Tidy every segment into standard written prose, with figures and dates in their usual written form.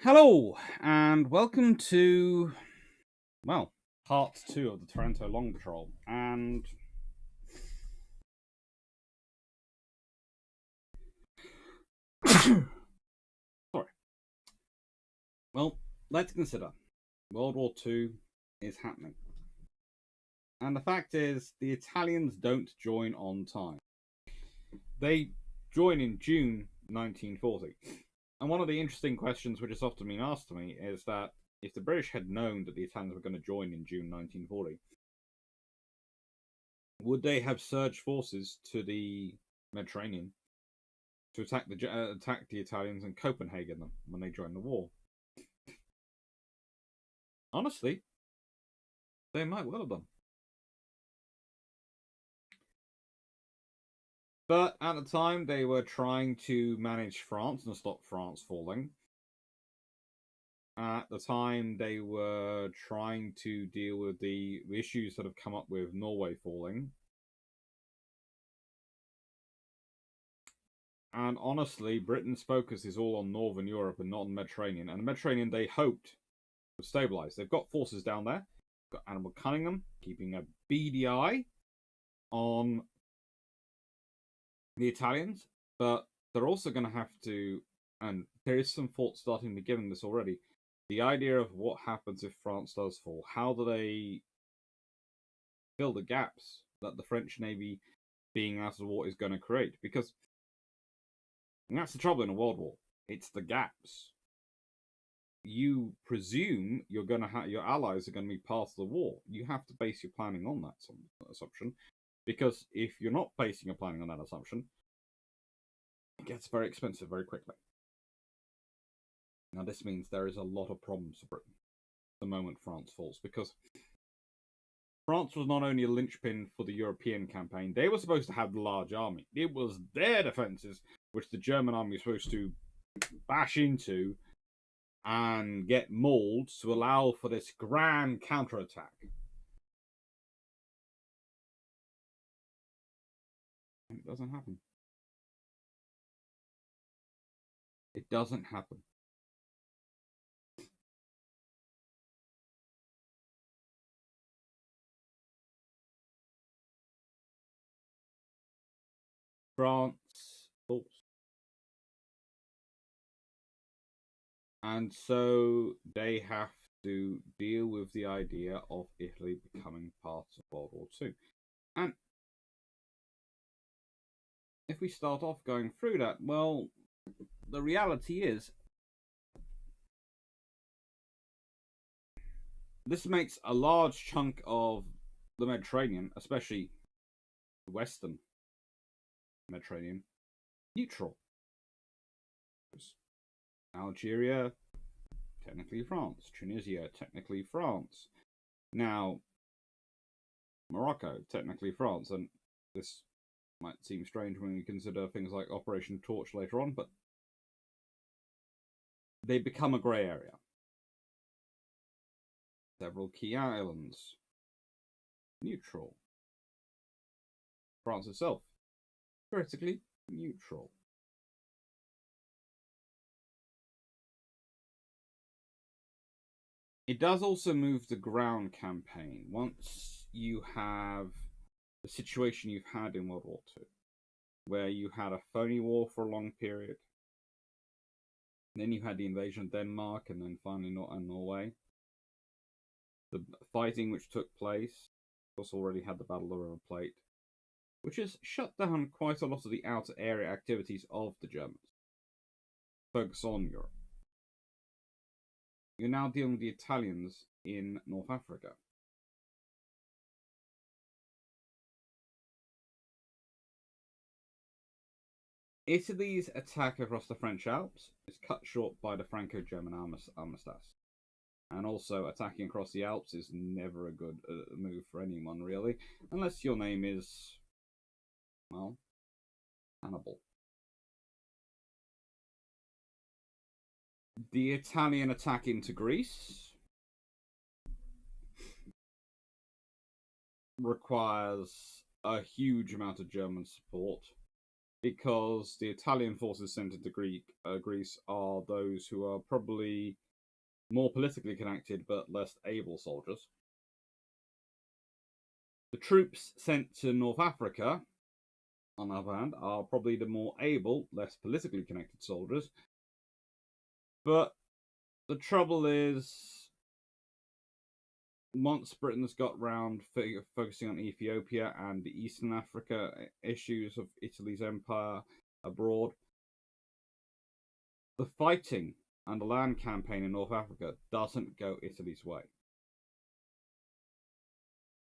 Hello, and welcome to, well, part 2 of the Taranto Long Patrol. And sorry. Well, let's consider World War II is happening. And the fact is, the Italians don't join on time. They join in June 1940. And one of the interesting questions which has often been asked to me is that if the British had known that the Italians were going to join in June 1940, would they have surged forces to the Mediterranean to attack the Italians in Copenhagen when they joined the war? Honestly, they might well have done. But at the time, they were trying to manage France and stop France falling. At the time, they were trying to deal with the issues that have come up with Norway falling. And honestly, Britain's focus is all on Northern Europe and not on the Mediterranean. And the Mediterranean, they hoped, would stabilize. They've got forces down there. Got Admiral Cunningham keeping a beady eye on the Italians, but they're also going to have to, and there is some thought starting to be given this already, the idea of what happens if France does fall. How do they fill the gaps that the French Navy being out of the war is going to create? Because that's the trouble in a world war. It's the gaps. You presume you're going to have your allies are going to be part of the war. You have to base your planning on that assumption, because if you're not basing your planning on that assumption, it gets very expensive very quickly. Now, this means there is a lot of problems for Britain the moment France falls, because France was not only a linchpin for the European campaign, they were supposed to have the large army. It was their defences which the German army was supposed to bash into and get mauled to allow for this grand counterattack. It doesn't happen. It doesn't happen. France falls. And so they have to deal with the idea of Italy becoming part of World War II. And if we start off going through that, well, the reality is this makes a large chunk of the Mediterranean, especially the Western Mediterranean, neutral. Algeria, technically France. Tunisia, technically France. Now, Morocco, technically France. And this might seem strange when we consider things like Operation Torch later on, but they become a grey area. Several key islands, neutral. France itself, theoretically neutral. It does also move the ground campaign. Once you have the situation you've had in World War II, where you had a phony war for a long period, then you had the invasion of Denmark, and then finally Norway. The fighting which took place, of course, already had the Battle of the River Plate, which has shut down quite a lot of the outer area activities of the Germans. Focus on Europe. You're now dealing with the Italians in North Africa. Italy's attack across the French Alps is cut short by the Franco-German armistice. And also, attacking across the Alps is never a good move for anyone, really, unless your name is, well, Hannibal. The Italian attack into Greece requires a huge amount of German support. because the Italian forces sent into Greece are those who are probably more politically connected but less able soldiers. The troops sent to North Africa, on the other hand, are probably the more able, less politically connected soldiers. But the trouble is, once Britain's got round focusing on Ethiopia and the Eastern Africa issues of Italy's empire abroad, the fighting and the land campaign in North Africa doesn't go Italy's way.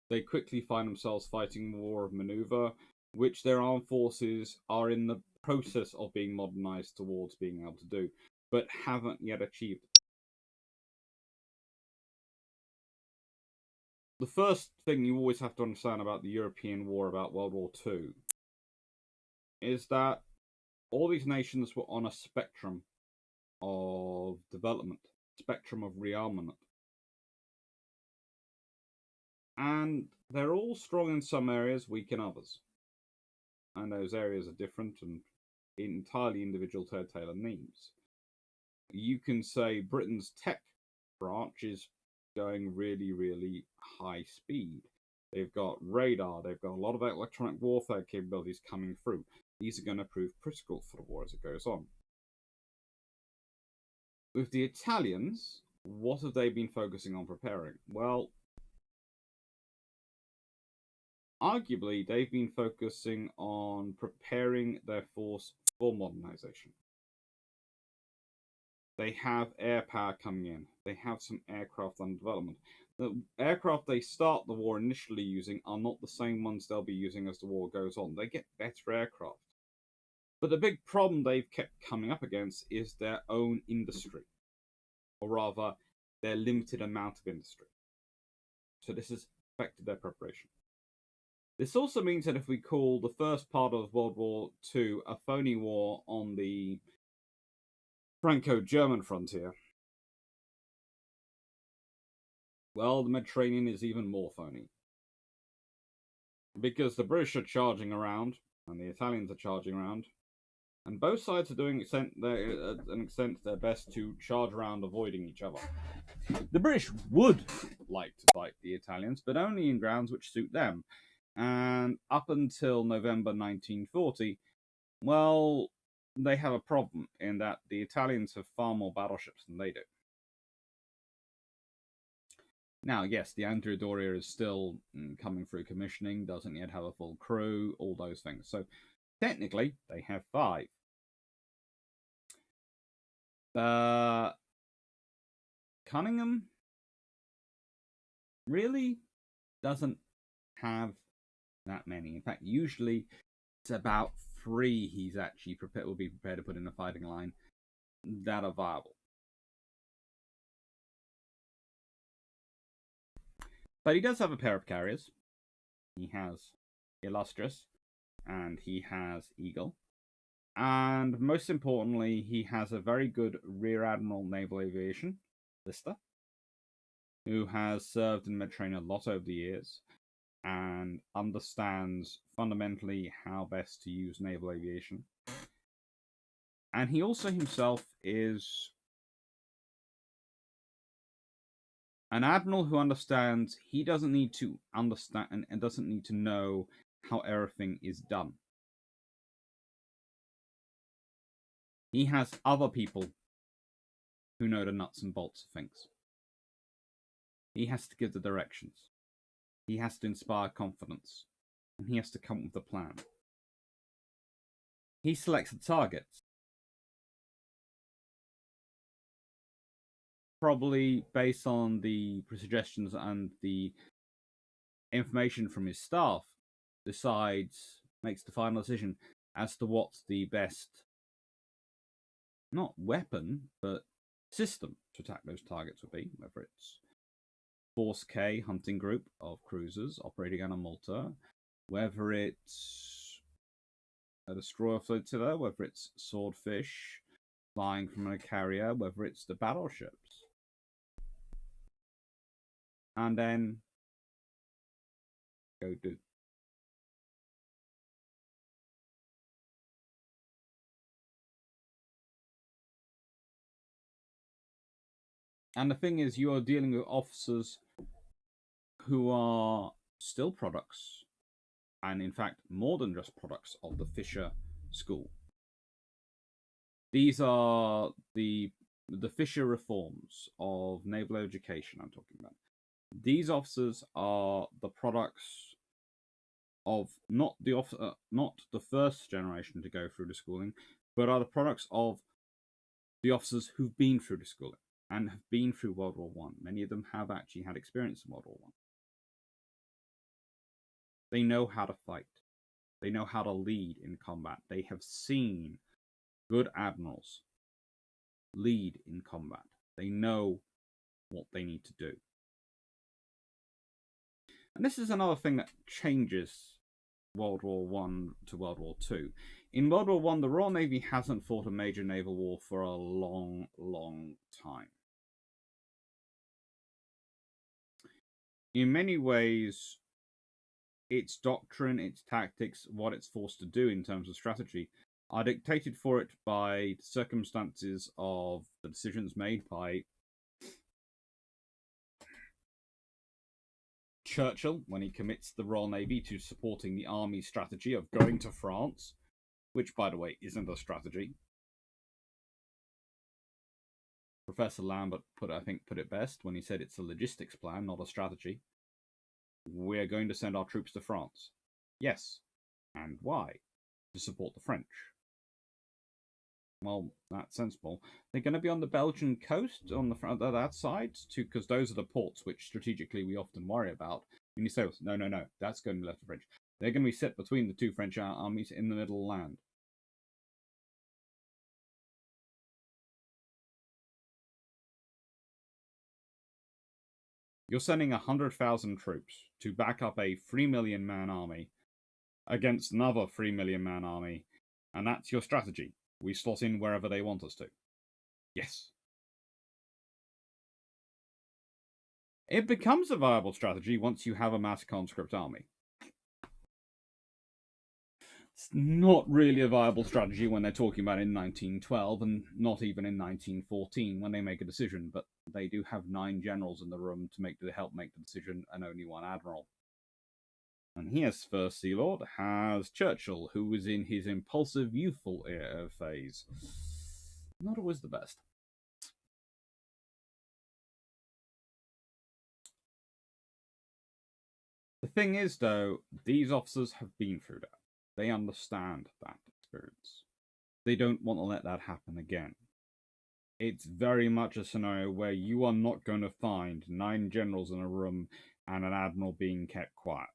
They quickly find themselves fighting war of maneuver, which their armed forces are in the process of being modernized towards being able to do, but haven't yet achieved. The first thing you always have to understand about the European war, about World War II, is that all these nations were on a spectrum of development, spectrum of rearmament. And they're all strong in some areas, weak in others. And those areas are different and entirely individual to Taylor needs. You can say Britain's tech branch is going really, really high speed. They've got radar, they've got a lot of electronic warfare capabilities coming through. These are going to prove critical for the war as it goes on. With the Italians, what have they been focusing on preparing? Well, arguably, they've been focusing on preparing their force for modernization. They have air power coming in. They have some aircraft under development. The aircraft they start the war initially using are not the same ones they'll be using as the war goes on. They get better aircraft. But the big problem they've kept coming up against is their own industry. Or rather, their limited amount of industry. So this has affected their preparation. This also means that if we call the first part of World War II a phony war on the Franco-German frontier, well, the Mediterranean is even more phony. Because the British are charging around, and the Italians are charging around, and both sides are doing an extent their best to charge around avoiding each other. The British would like to fight the Italians, but only in grounds which suit them. And up until November 1940, well, they have a problem in that the Italians have far more battleships than they do. Now, yes, the Andrea Doria is still coming through commissioning, doesn't yet have a full crew, all those things. So technically, they have 5. Cunningham really doesn't have that many. In fact, usually it's about 3 he's actually will be prepared to put in a fighting line that are viable. But he does have a pair of carriers. He has Illustrious and he has Eagle. And most importantly, he has a very good Rear Admiral Naval Aviation, Lister, who has served in the Mediterranean a lot over the years and understands fundamentally how best to use naval aviation. And he also himself is an admiral who understands he doesn't need to understand and doesn't need to know how everything is done. He has other people who know the nuts and bolts of things. He has to give the directions. He has to inspire confidence. And he has to come up with a plan. He selects the targets. Probably based on the suggestions and the information from his staff, makes the final decision as to what's the best, not weapon, but system to attack those targets would be, whether it's Force K hunting group of cruisers operating on a Malta, whether it's a destroyer flotilla, whether it's swordfish flying from a carrier, whether it's the battleships. And then go do. And the thing is, you are dealing with officers who are still products, and in fact, more than just products of the Fisher School. These are the Fisher reforms of naval education I'm talking about. These officers are the products of not the first generation to go through the schooling, but are the products of the officers who've been through the schooling and have been through World War One. Many of them have actually had experience in World War One. They know how to fight. They know how to lead in combat. They have seen good admirals lead in combat. They know what they need to do. And this is another thing that changes World War One to World War Two. In World War One, the Royal Navy hasn't fought a major naval war for a long, long time. In many ways, its doctrine, its tactics, what it's forced to do in terms of strategy are dictated for it by the circumstances of the decisions made by Churchill when he commits the Royal Navy to supporting the Army's strategy of going to France, which, by the way, isn't a strategy. Professor Lambert put it best when he said it's a logistics plan, not a strategy. We're going to send our troops to France. Yes. And why? To support the French. Well, that's sensible. They're going to be on the Belgian coast, on that side, because those are the ports which strategically we often worry about. When you say, no, that's going to be left to French. They're going to be set between the two French armies in the middle land. You're sending 100,000 troops to back up a 3 million man army against another 3 million man army, and that's your strategy. We slot in wherever they want us to. Yes. It becomes a viable strategy once you have a mass conscript army. It's not really a viable strategy when they're talking about in 1912 and not even in 1914 when they make a decision, but they do have 9 generals in the room to help make the decision and only 1 admiral. And here's First Sea Lord has Churchill, who was in his impulsive youthful phase. Not always the best. The thing is, though, these officers have been through that. They understand that experience. They don't want to let that happen again. It's very much a scenario where you are not going to find 9 generals in a room and an admiral being kept quiet.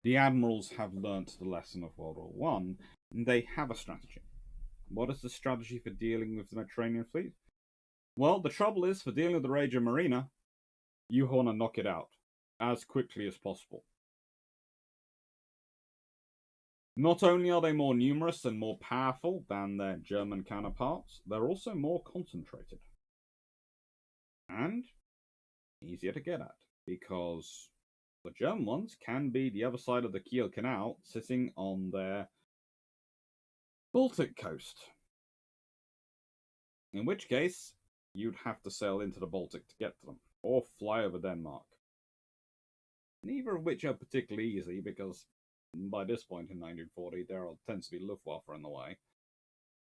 The admirals have learnt the lesson of World War One, and they have a strategy. What is the strategy for dealing with the Mediterranean fleet? Well, the trouble is, for dealing with the Regia Marina, you want to knock it out as quickly as possible. Not only are they more numerous and more powerful than their German counterparts, they're also more concentrated. And easier to get at, because the German ones can be the other side of the Kiel Canal, sitting on their Baltic coast. In which case, you'd have to sail into the Baltic to get to them, or fly over Denmark. Neither of which are particularly easy, because by this point in 1940, there tends to be Luftwaffe in the way.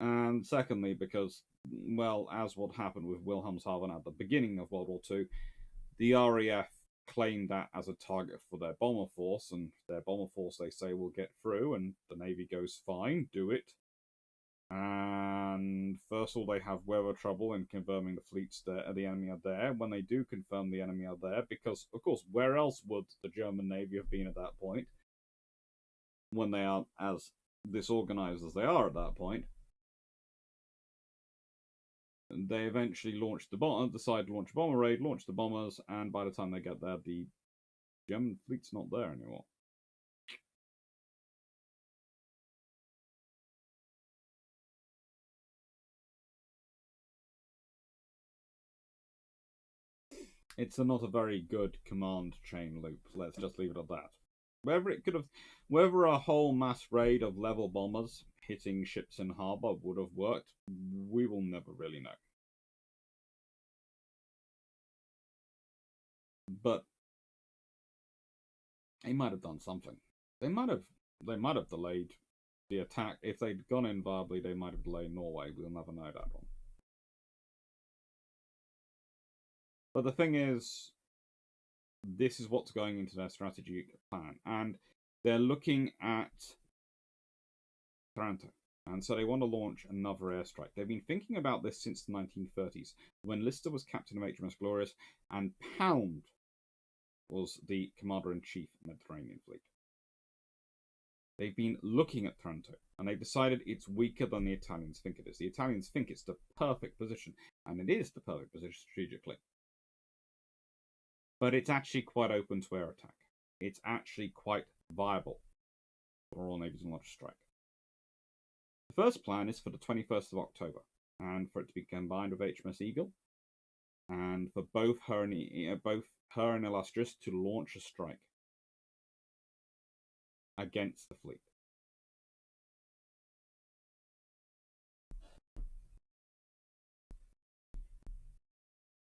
And secondly, because, well, as what happened with Wilhelmshaven at the beginning of World War II, the RAF claimed that as a target for their bomber force, and their bomber force, they say, will get through, and the Navy goes, fine, do it. And first of all, they have weather trouble in confirming the fleets there, the enemy are there. When they do confirm the enemy are there, because, of course, where else would the German Navy have been at that point? When they are as disorganized as they are at that point. They eventually decide to launch a bomber raid, launch the bombers, and by the time they get there, the German fleet's not there anymore. It's not a very good command chain loop. Let's just leave it at that. Whether a whole mass raid of level bombers hitting ships in harbour would have worked, we will never really know. But they might have done something. They might have delayed the attack. If they'd gone in viably, they might have delayed Norway. We'll never know that one. But the thing is, this is what's going into their strategic plan, and they're looking at Taranto, and so they want to launch another airstrike. They've been thinking about this since the 1930s, when Lister was captain of HMS Glorious, and Pound was the commander-in-chief of the Mediterranean Fleet. They've been looking at Taranto, and they've decided it's weaker than the Italians think it is. The Italians think it's the perfect position, and it is the perfect position strategically. But it's actually quite open to air attack. It's actually quite viable for Royal Navy's launch strike. The first plan is for the 21st of October, and for it to be combined with HMS Eagle, and for both her and Illustrious to launch a strike against the fleet.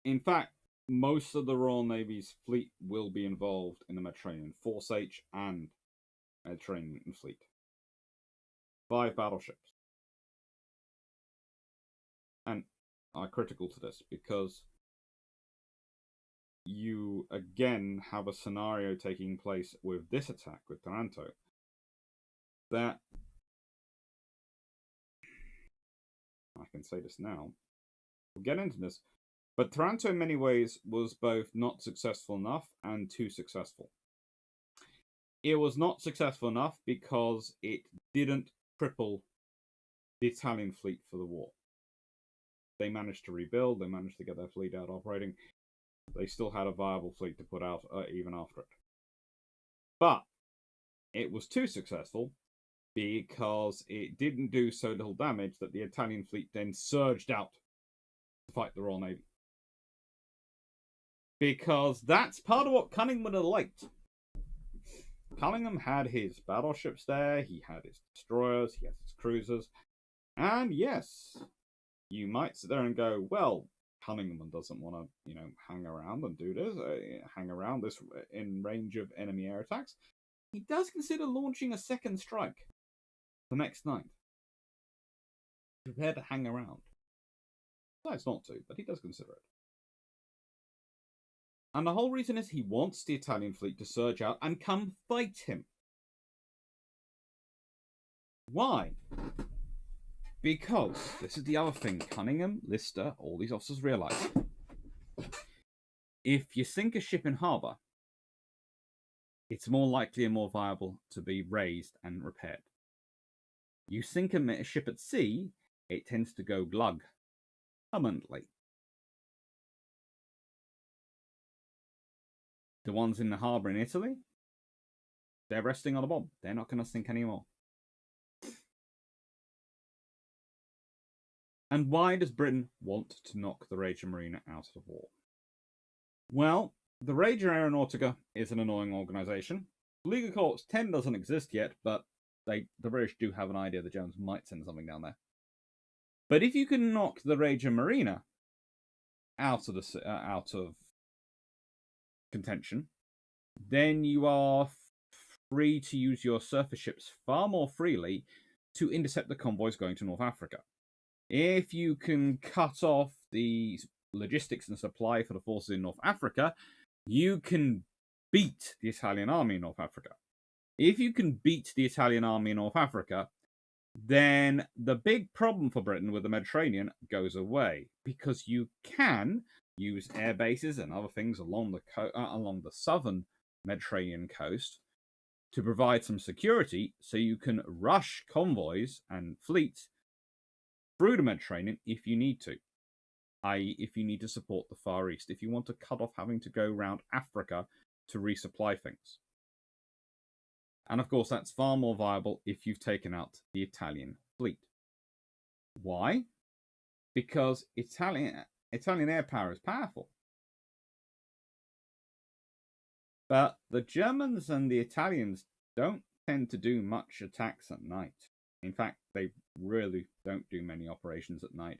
In fact, most of the Royal Navy's fleet will be involved in the Mediterranean, Force H and Mediterranean Fleet. 5 battleships. And are critical to this because you again have a scenario taking place with this attack with Taranto that, I can say this now, we'll get into this, but Taranto in many ways was both not successful enough and too successful. It was not successful enough because it didn't cripple the Italian fleet for the war. They managed to rebuild, they managed to get their fleet out operating. They still had a viable fleet to put out even after it. But it was too successful because it didn't do so little damage that the Italian fleet then surged out to fight the Royal Navy. Because that's part of what Cunningham had liked. Cunningham had his battleships there, he had his destroyers, he had his cruisers, and yes, you might sit there and go, well, Cunningham doesn't want to, hang around and do this, hang around this in range of enemy air attacks. He does consider launching a second strike the next night. Prepared to hang around. Decides not to, but he does consider it. And the whole reason is he wants the Italian fleet to surge out and come fight him. Why? Because, this is the other thing, Cunningham, Lister, all these officers realise. If you sink a ship in harbour, it's more likely and more viable to be raised and repaired. You sink a ship at sea, it tends to go glug permanently. The ones in the harbour in Italy, they're resting on a bomb. They're not going to sink anymore. And why does Britain want to knock the Regia Marina out of the war? Well, the Regia Aeronautica is an annoying organisation. Legal Corps 10 doesn't exist yet, but the British do have an idea the Germans might send something down there. But if you can knock the Regia Marina out of contention, then you are free to use your surface ships far more freely to intercept the convoys going to North Africa. If you can cut off the logistics and supply for the forces in North Africa, you can beat the Italian army in North Africa. If you can beat the Italian army in North Africa, then the big problem for Britain with the Mediterranean goes away, because you can use air bases and other things along the southern Mediterranean coast to provide some security, so you can rush convoys and fleets through the Mediterranean if you need to, i.e. if you need to support the Far East, if you want to cut off having to go around Africa to resupply things. And of course, that's far more viable if you've taken out the Italian fleet. Why? Because Italian air power is powerful. But the Germans and the Italians don't tend to do much attacks at night. In fact, they really don't do many operations at night.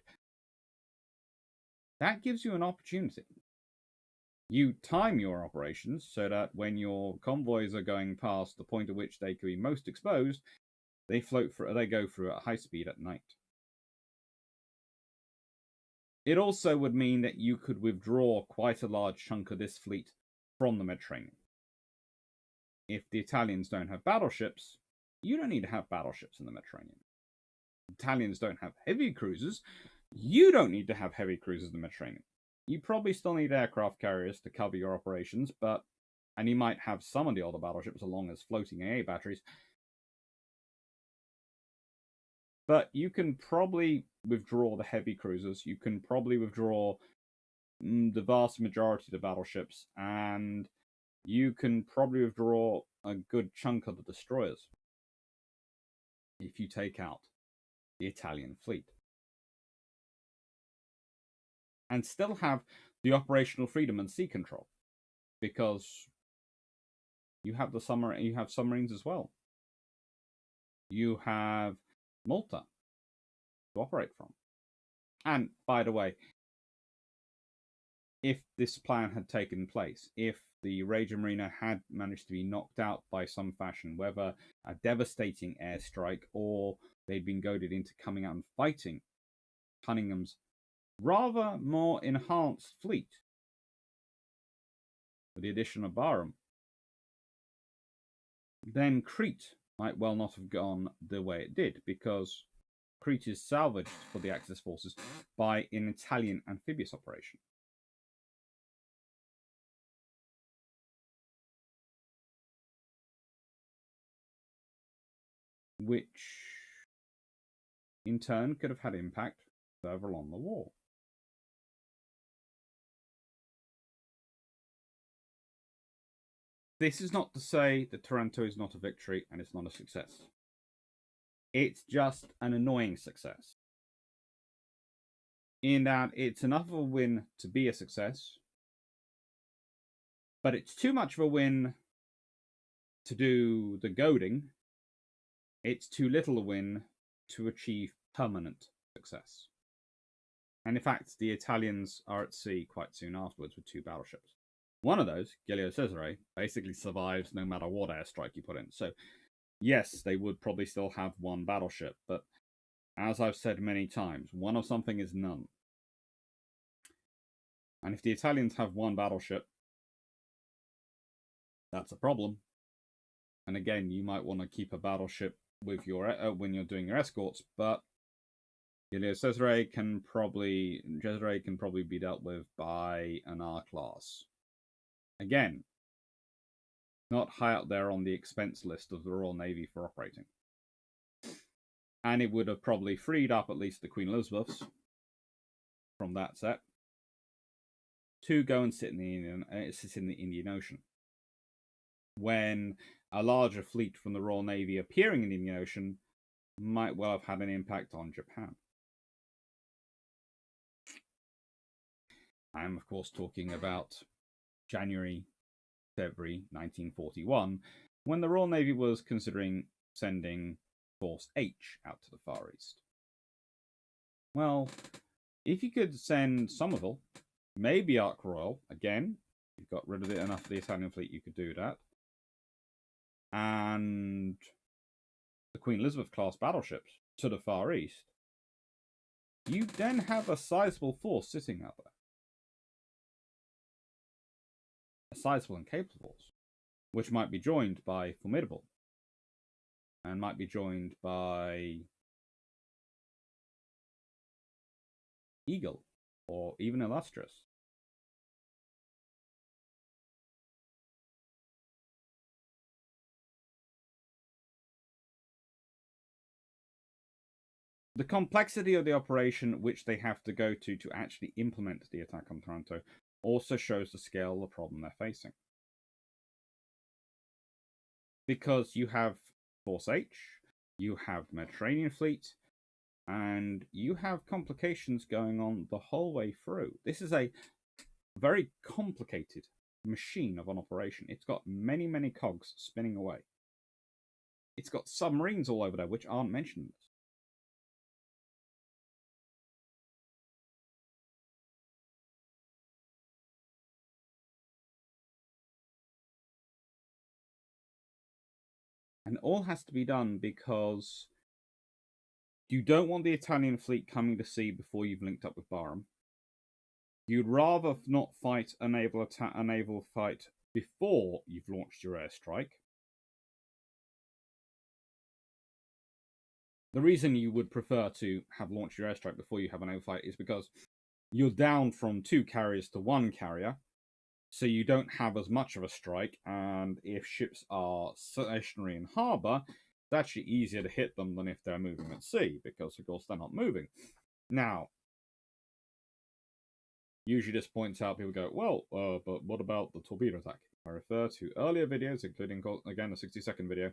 That gives you an opportunity. You time your operations so that when your convoys are going past the point at which they could be most exposed, they go through at high speed at night. It also would mean that you could withdraw quite a large chunk of this fleet from the Mediterranean. If the Italians don't have battleships, you don't need to have battleships in the Mediterranean. The Italians don't have heavy cruisers, you don't need to have heavy cruisers in the Mediterranean. You probably still need aircraft carriers to cover your operations, and you might have some of the older battleships along as floating AA batteries. But you can probably withdraw the heavy cruisers. You can probably withdraw the vast majority of the battleships, and you can probably withdraw a good chunk of the destroyers if you take out the Italian fleet. And still have the operational freedom and sea control, because you have submarines as well. You have Malta to operate from. And by the way, if this plan had taken place, if the Regia Marina had managed to be knocked out by some fashion, whether a devastating airstrike or they'd been goaded into coming out and fighting Cunningham's rather more enhanced fleet with the addition of Barham, then Crete might well not have gone the way it did, because Crete is salvaged for the Axis forces by an Italian amphibious operation. Which, in turn, could have had impact further along the war. This is not to say that Taranto is not a victory and it's not a success. It's just an annoying success. In that it's enough of a win to be a success, but it's too much of a win to do the goading. It's too little a win to achieve permanent success. And in fact, the Italians are at sea quite soon afterwards with 2 battleships. One of those, Giulio Cesare, basically survives no matter what airstrike you put in. So, yes, they would probably still have 1 battleship, but as I've said many times, one of something is none. And if the Italians have 1 battleship, that's a problem. And again, you might want to keep a battleship with your when you're doing your escorts, but Giulio Cesare can probably be dealt with by an R-class. Again, not high up there on the expense list of the Royal Navy for operating. And it would have probably freed up at least the Queen Elizabeths from that set to go and sit in the Indian Ocean. When a larger fleet from the Royal Navy appearing in the Indian Ocean might well have had an impact on Japan. I am, of course, talking about January, February 1941, when the Royal Navy was considering sending Force H out to the Far East. Well, if you could send Somerville, maybe Ark Royal, again, you've got rid of enough of the Italian fleet, you could do that, and the Queen Elizabeth class battleships to the Far East, you then have a sizable force sitting out there. A sizable and capable force, which might be joined by Formidable, and might be joined by Eagle, or even Illustrious. The complexity of the operation which they have to go to actually implement the attack on Taranto also shows the scale of the problem they're facing. Because you have Force H, you have the Mediterranean Fleet, and you have complications going on the whole way through. This is a very complicated machine of an operation. It's got many, many cogs spinning away. it's got submarines all over there, which aren't mentioned. And it all has to be done because you don't want the Italian fleet coming to sea before you've linked up with Barham. You'd rather not fight a naval fight before you've launched your airstrike. The reason you would prefer to have launched your airstrike before you have a naval fight is because you're down from 2 carriers to 1 carrier, so you don't have as much of a strike, and if ships are stationary in harbour, it's actually easier to hit them than if they're moving at sea, because of course they're not moving. Now, usually this points out, people go, well, but what about the torpedo attack? I refer to earlier videos, including, again, the 60-second video.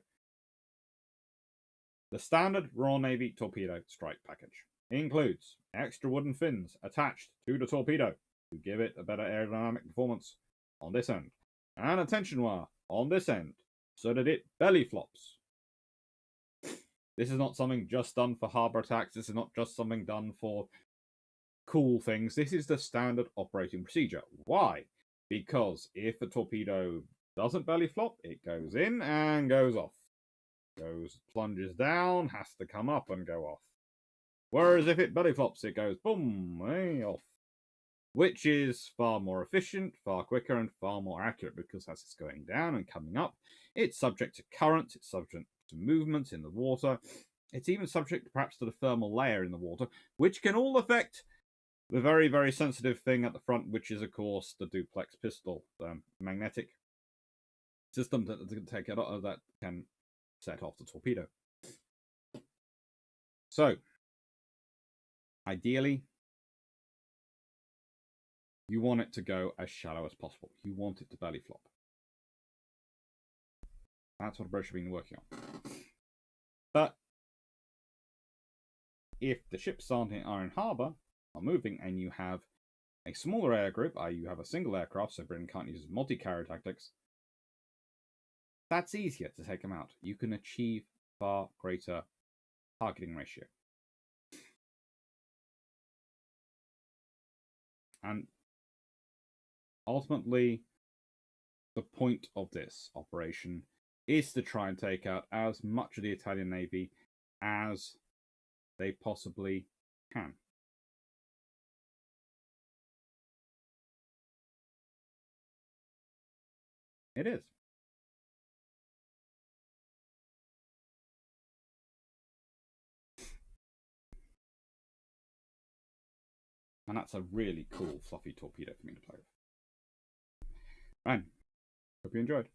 The standard Royal Navy torpedo strike package includes extra wooden fins attached to the torpedo to give it a better aerodynamic performance on this end, and a tension wire on this end so that it belly flops. This is not something just done for harbour attacks. This is not just something done for cool things. This is the standard operating procedure. Why? Because if a torpedo doesn't belly flop, it goes in and goes off. Plunges down, has to come up and go off. Whereas if it belly flops, it goes boom, off. Which is far more efficient, far quicker, and far more accurate, because as it's going down and coming up, it's subject to current, it's subject to movements in the water, it's even subject perhaps to the thermal layer in the water, which can all affect the very, very sensitive thing at the front, which is, of course, the duplex pistol, the magnetic system that can set off the torpedo. So, ideally, you want it to go as shallow as possible. You want it to belly flop. That's what British have been working on. But if the ships are in harbour, are moving, and you have a smaller air group, i.e. you have a single aircraft, so Britain can't use multi-carrier tactics, that's easier to take them out. You can achieve far greater targeting ratio. And ultimately, the point of this operation is to try and take out as much of the Italian Navy as they possibly can. It is. And that's a really cool, fluffy torpedo for me to play with. Right. Hope you enjoyed.